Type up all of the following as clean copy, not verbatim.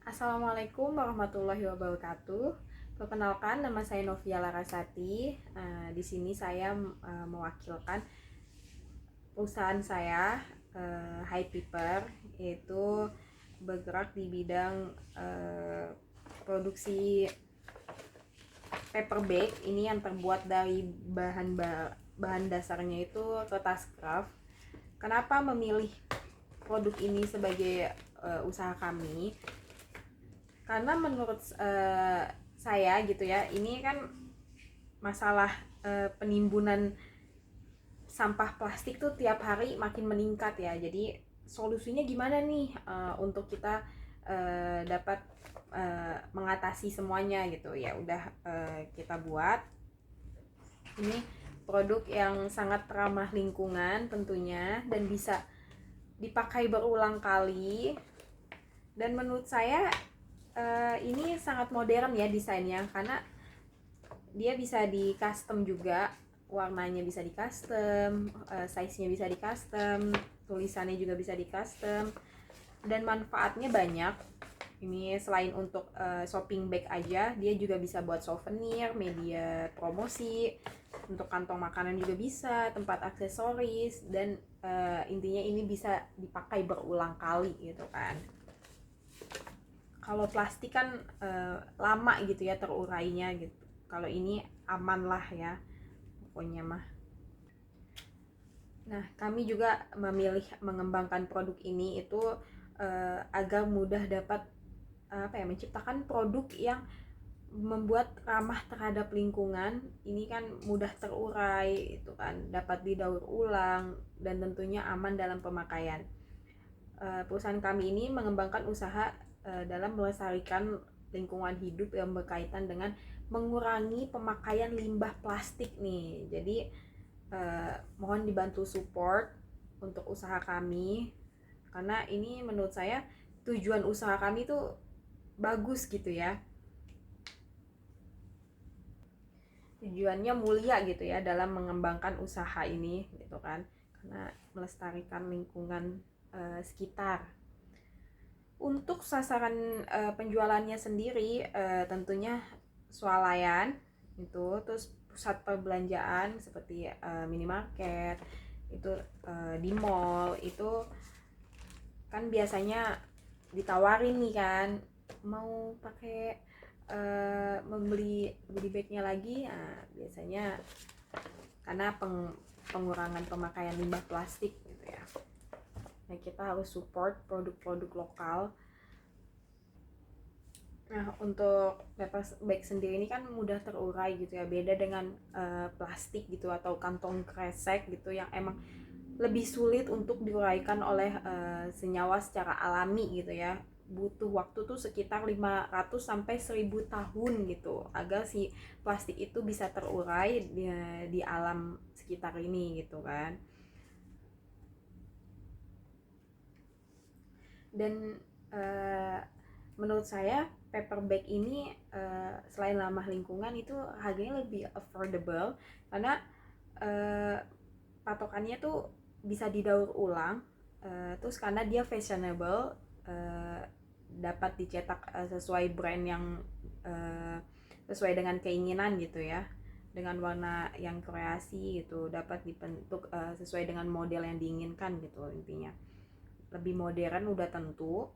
Assalamualaikum warahmatullahi wabarakatuh. Perkenalkan, nama saya Novia Larasati. Di sini saya mewakilkan perusahaan saya, High Piper, yaitu bergerak di bidang produksi paper bag. Ini yang terbuat dari bahan dasarnya itu kertas craft. Kenapa memilih produk ini sebagai usaha kami? Karena menurut saya gitu ya, ini kan masalah penimbunan sampah plastik tuh tiap hari makin meningkat ya. Jadi solusinya gimana nih untuk kita dapat mengatasi semuanya gitu ya. Udah kita buat ini produk yang sangat ramah lingkungan tentunya, dan bisa dipakai berulang kali. Dan menurut saya ini sangat modern ya desainnya, karena dia bisa di custom juga, warnanya bisa di custom, size-nya bisa di custom, tulisannya juga bisa di custom, dan manfaatnya banyak. Ini selain untuk shopping bag aja, dia juga bisa buat souvenir, media promosi, untuk kantong makanan juga bisa, tempat aksesoris, dan intinya ini bisa dipakai berulang kali gitu kan. Kalau plastik kan lama gitu ya terurainya gitu. Kalau ini aman lah ya pokoknya mah. Nah, kami juga memilih mengembangkan produk ini itu agar mudah dapat menciptakan produk yang membuat ramah terhadap lingkungan. Ini kan mudah terurai itu kan, dapat didaur ulang, dan tentunya aman dalam pemakaian. Perusahaan kami ini mengembangkan usaha dalam melestarikan lingkungan hidup yang berkaitan dengan mengurangi pemakaian limbah plastik nih. Jadi mohon dibantu support untuk usaha kami, karena ini menurut saya tujuan usaha kami tuh bagus gitu ya. Tujuannya mulia gitu ya dalam mengembangkan usaha ini gitu kan, karena melestarikan lingkungan sekitar. Untuk sasaran penjualannya sendiri tentunya swalayan itu, terus pusat perbelanjaan seperti minimarket itu, di mall itu kan biasanya ditawarin nih kan, mau pakai membeli bagnya lagi. Nah, biasanya karena pengurangan pemakaian limbah plastik gitu ya. Nah, kita harus support produk-produk lokal. Nah, untuk paper bag sendiri ini kan mudah terurai gitu ya, beda dengan plastik gitu atau kantong kresek gitu yang emang lebih sulit untuk diuraikan oleh senyawa secara alami gitu ya. Butuh waktu tuh sekitar 500 sampai 1000 tahun gitu agar si plastik itu bisa terurai di alam sekitar ini gitu kan. Dan menurut saya paper bag ini selain ramah lingkungan, itu harganya lebih affordable karena patokannya tuh bisa didaur ulang, terus karena dia fashionable, dapat dicetak sesuai brand yang sesuai dengan keinginan gitu ya, dengan warna yang kreasi gitu, dapat dibentuk sesuai dengan model yang diinginkan gitu. Intinya lebih modern udah tentu.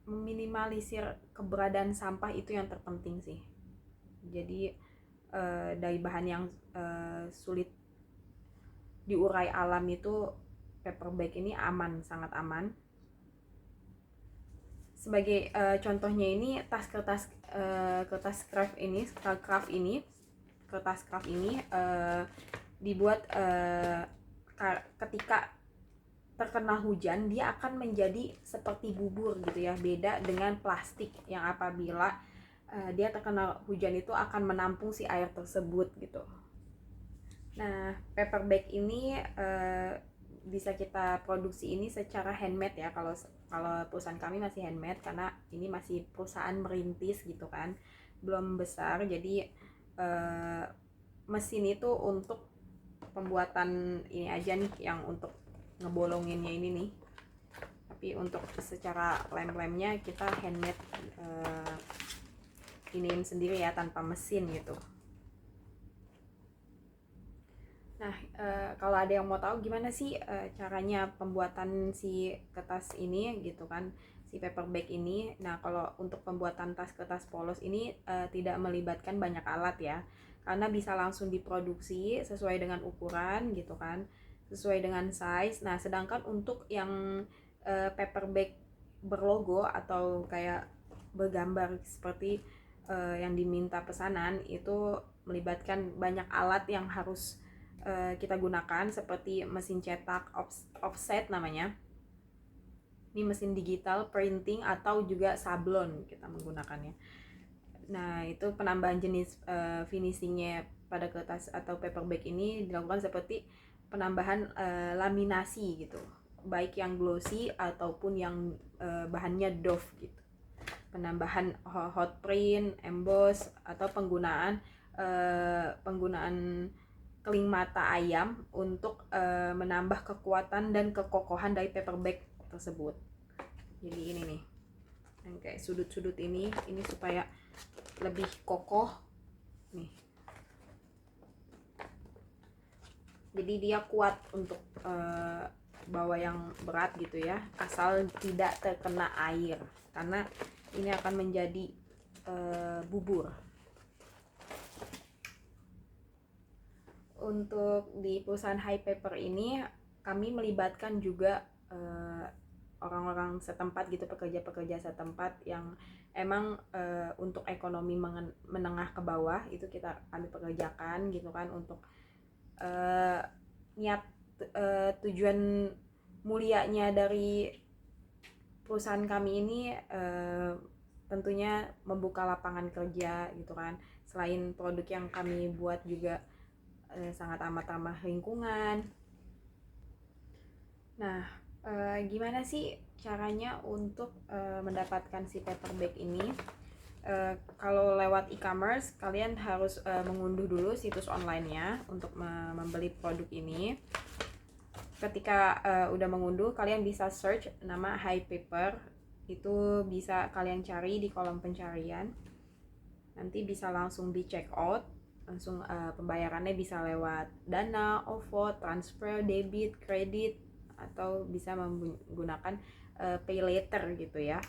Meminimalisir keberadaan sampah itu yang terpenting sih. Jadi dari bahan yang sulit diurai alam itu, paper bag ini aman, sangat aman. Sebagai contohnya ini kertas craft ini, kertas craft ini dibuat ketika terkena hujan dia akan menjadi seperti bubur gitu ya, beda dengan plastik yang apabila dia terkena hujan itu akan menampung si air tersebut gitu. Nah, paper bag ini bisa kita produksi ini secara handmade ya. Kalau perusahaan kami masih handmade karena ini masih perusahaan merintis gitu kan, belum besar. Jadi mesin itu untuk pembuatan ini aja nih, yang untuk ngebolonginnya ini nih, tapi untuk secara lem-lemnya kita handmade, iniin sendiri ya, tanpa mesin gitu. Nah, kalau ada yang mau tahu gimana sih caranya pembuatan si kertas ini gitu kan, si paper bag ini. Nah, kalau untuk pembuatan tas kertas polos ini tidak melibatkan banyak alat ya, karena bisa langsung diproduksi sesuai dengan ukuran gitu kan, sesuai dengan size. Nah, sedangkan untuk yang paper bag berlogo atau kayak bergambar seperti yang diminta pesanan, itu melibatkan banyak alat yang harus kita gunakan, seperti mesin cetak offset namanya. Ini mesin digital printing atau juga sablon kita menggunakannya. Nah, itu penambahan jenis finishingnya pada kertas atau paper bag ini dilakukan seperti penambahan laminasi gitu, baik yang glossy ataupun yang bahannya doff gitu. Penambahan hot print, emboss, atau penggunaan keling mata ayam untuk menambah kekuatan dan kekokohan dari paper bag tersebut. Jadi ini nih, yang kayak sudut-sudut ini supaya lebih kokoh nih. Jadi dia kuat untuk bawa yang berat gitu ya, asal tidak terkena air, karena ini akan menjadi bubur. Untuk di perusahaan High Paper ini kami melibatkan juga orang-orang setempat gitu, pekerja-pekerja setempat yang emang untuk ekonomi menengah ke bawah itu kami pekerjakan gitu kan, untuk niat tujuan mulianya dari perusahaan kami ini tentunya membuka lapangan kerja gitu kan. Selain produk yang kami buat juga sangat amat ramah lingkungan. Nah, gimana sih caranya untuk mendapatkan si paper bag ini? Kalau lewat e-commerce, kalian harus mengunduh dulu situs online-nya untuk membeli produk ini. Ketika udah mengunduh, kalian bisa search nama High Paper. Itu bisa kalian cari di kolom pencarian. Nanti bisa langsung di check out. Langsung pembayarannya bisa lewat Dana, OVO, transfer, debit, kredit, atau bisa menggunakan pay later gitu ya,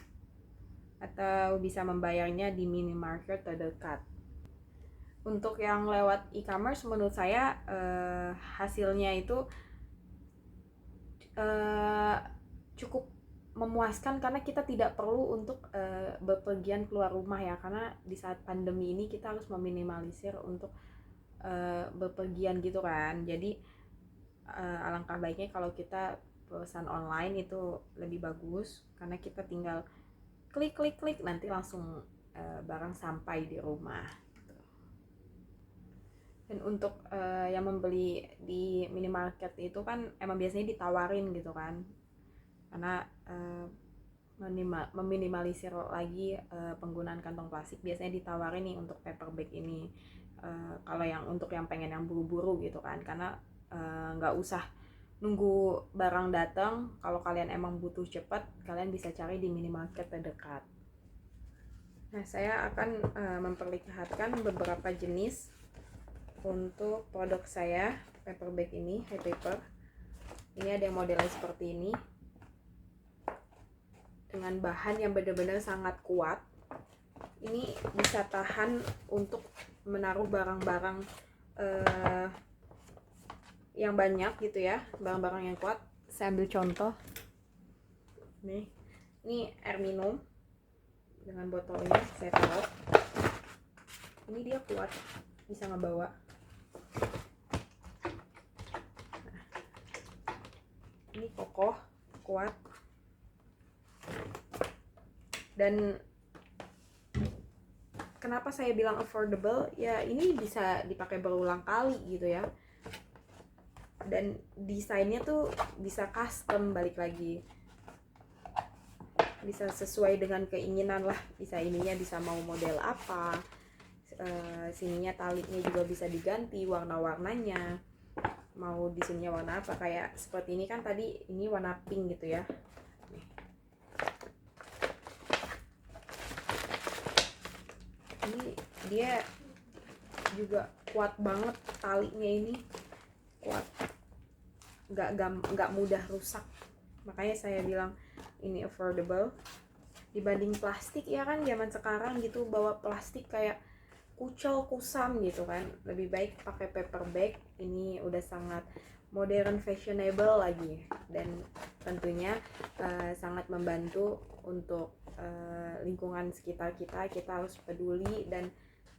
atau bisa membayarnya di minimarket terdekat. Untuk yang lewat e-commerce, menurut saya hasilnya itu cukup memuaskan, karena kita tidak perlu untuk bepergian keluar rumah ya, karena di saat pandemi ini kita harus meminimalisir untuk bepergian gitu kan. Jadi alangkah baiknya kalau kita pesan online itu lebih bagus, karena kita tinggal klik nanti langsung barang sampai di rumah. Dan untuk yang membeli di minimarket itu kan emang biasanya ditawarin gitu kan, karena meminimalisir lagi penggunaan kantong plastik, biasanya ditawarin nih untuk paper bag ini. Kalau yang untuk yang pengen yang buru-buru gitu kan, karena nggak usah nunggu barang datang. Kalau kalian emang butuh cepat, kalian bisa cari di minimarket terdekat. Nah, saya akan memperlihatkan beberapa jenis untuk produk saya, paper bag ini, High Paper. Ini ada yang modelnya seperti ini, dengan bahan yang benar-benar sangat kuat. Ini bisa tahan untuk menaruh barang-barang yang banyak gitu ya, barang-barang yang kuat. Saya ambil contoh nih, ini air minum dengan botolnya saya taruh. Ini dia kuat, bisa ngebawa. Nah, ini kokoh, kuat, dan kenapa saya bilang affordable ya, ini bisa dipakai berulang kali gitu ya, dan desainnya tuh bisa custom, balik lagi bisa sesuai dengan keinginan lah. Bisa ininya bisa mau model apa, sininya talinya juga bisa diganti warna-warnanya, mau di sininya warna apa. Kayak seperti ini kan tadi, ini warna pink gitu ya. Nih, Ini dia juga kuat banget, talinya ini kuat, nggak mudah rusak. Makanya saya bilang ini affordable dibanding plastik ya kan. Zaman sekarang gitu bawa plastik kayak kucel kusam gitu kan, lebih baik pakai paper bag. Ini udah sangat modern, fashionable lagi, dan tentunya sangat membantu untuk lingkungan sekitar kita. Kita harus peduli dan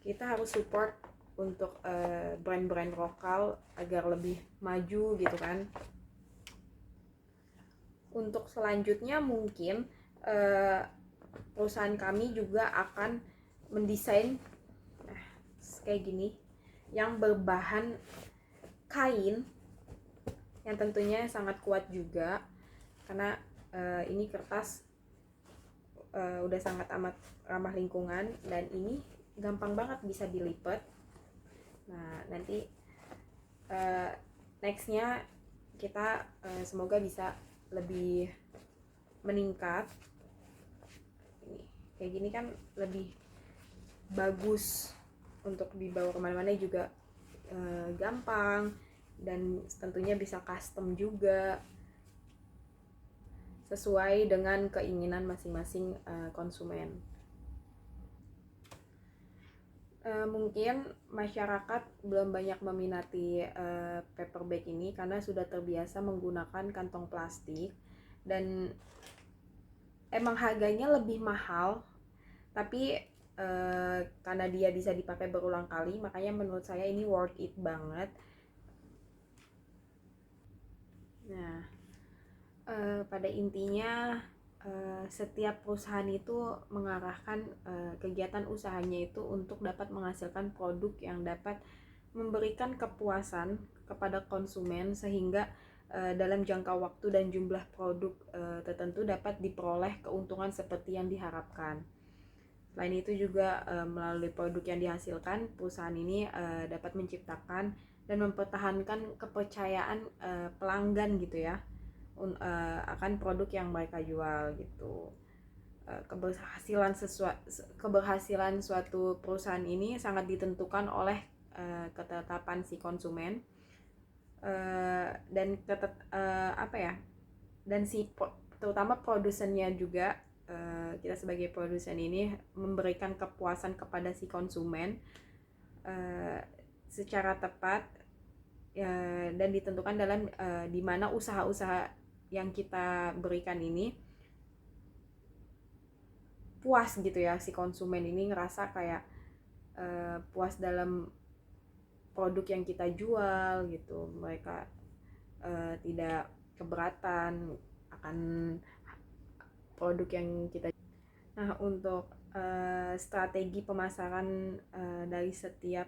kita harus support untuk brand-brand lokal agar lebih maju gitu kan. Untuk selanjutnya mungkin perusahaan kami juga akan mendesain kayak gini yang berbahan kain, yang tentunya sangat kuat juga karena ini kertas udah sangat amat ramah lingkungan, dan ini gampang banget bisa dilipat. Nah nanti nextnya kita semoga bisa lebih meningkat. Ini kayak gini kan lebih bagus untuk dibawa kemana-mana juga gampang, dan tentunya bisa custom juga sesuai dengan keinginan masing-masing konsumen. Mungkin masyarakat belum banyak meminati paper bag ini karena sudah terbiasa menggunakan kantong plastik, dan emang harganya lebih mahal, tapi karena dia bisa dipakai berulang kali, makanya menurut saya ini worth it banget. Nah pada intinya setiap perusahaan itu mengarahkan kegiatan usahanya itu untuk dapat menghasilkan produk yang dapat memberikan kepuasan kepada konsumen, sehingga dalam jangka waktu dan jumlah produk tertentu dapat diperoleh keuntungan seperti yang diharapkan. Selain itu juga melalui produk yang dihasilkan, perusahaan ini dapat menciptakan dan mempertahankan kepercayaan pelanggan gitu ya, akan produk yang mereka jual gitu. Keberhasilan suatu perusahaan ini sangat ditentukan oleh ketetapan si konsumen, dan terutama produsennya juga. Kita sebagai produsen ini memberikan kepuasan kepada si konsumen secara tepat, dan ditentukan dalam di mana usaha-usaha yang kita berikan ini puas gitu ya. Si konsumen ini ngerasa kayak puas dalam produk yang kita jual gitu. Mereka tidak keberatan akan produk yang kita. Nah untuk strategi pemasaran dari setiap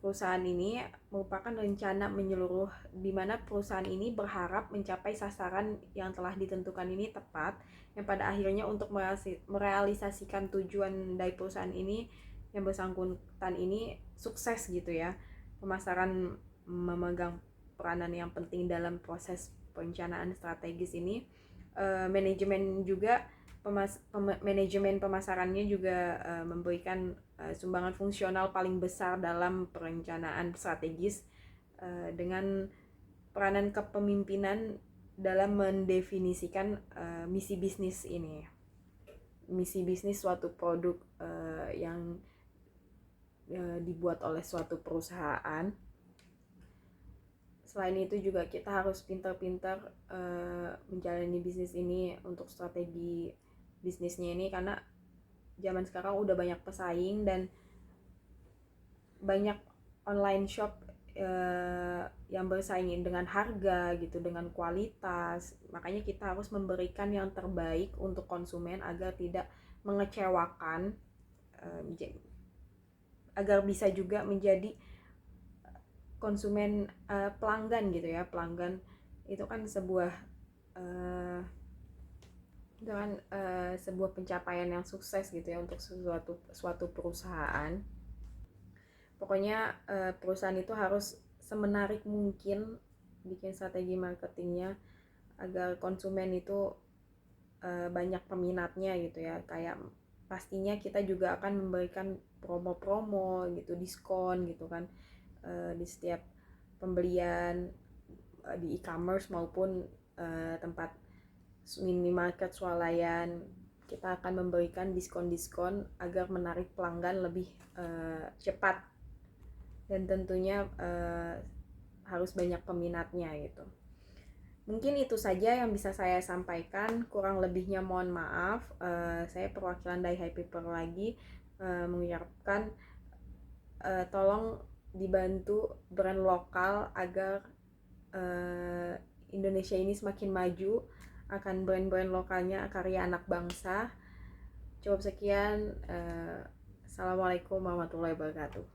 perusahaan ini merupakan rencana menyeluruh, di mana perusahaan ini berharap mencapai sasaran yang telah ditentukan ini tepat, yang pada akhirnya untuk merealisasikan tujuan dari perusahaan ini yang bersangkutan ini sukses gitu ya. Pemasaran memegang peranan yang penting dalam proses perencanaan strategis ini. Manajemen juga manajemen pemasarannya juga memberikan sumbangan fungsional paling besar dalam perencanaan strategis, dengan peranan kepemimpinan dalam mendefinisikan misi bisnis ini, misi bisnis suatu produk yang dibuat oleh suatu perusahaan. Selain itu juga kita harus pintar-pintar menjalani bisnis ini untuk strategi bisnisnya ini, karena zaman sekarang udah banyak pesaing dan banyak online shop yang bersaing dengan harga gitu, dengan kualitas. Makanya kita harus memberikan yang terbaik untuk konsumen agar tidak mengecewakan, agar bisa juga menjadi konsumen pelanggan gitu ya. Pelanggan itu kan sebuah sebuah pencapaian yang sukses gitu ya untuk suatu perusahaan. Pokoknya perusahaan itu harus semenarik mungkin bikin strategi marketingnya agar konsumen itu banyak peminatnya gitu ya. Kayak pastinya kita juga akan memberikan promo-promo gitu, diskon gitu kan, di setiap pembelian di e-commerce maupun tempat minimarket swalayan. Kita akan memberikan diskon-diskon agar menarik pelanggan lebih cepat, dan tentunya harus banyak peminatnya gitu. Mungkin itu saja yang bisa saya sampaikan, kurang lebihnya mohon maaf. Saya perwakilan dari Happy Paper lagi mengucapkan tolong dibantu brand lokal agar Indonesia ini semakin maju akan brand-brand lokalnya, karya anak bangsa. Cukup sekian. Assalamualaikum warahmatullahi wabarakatuh.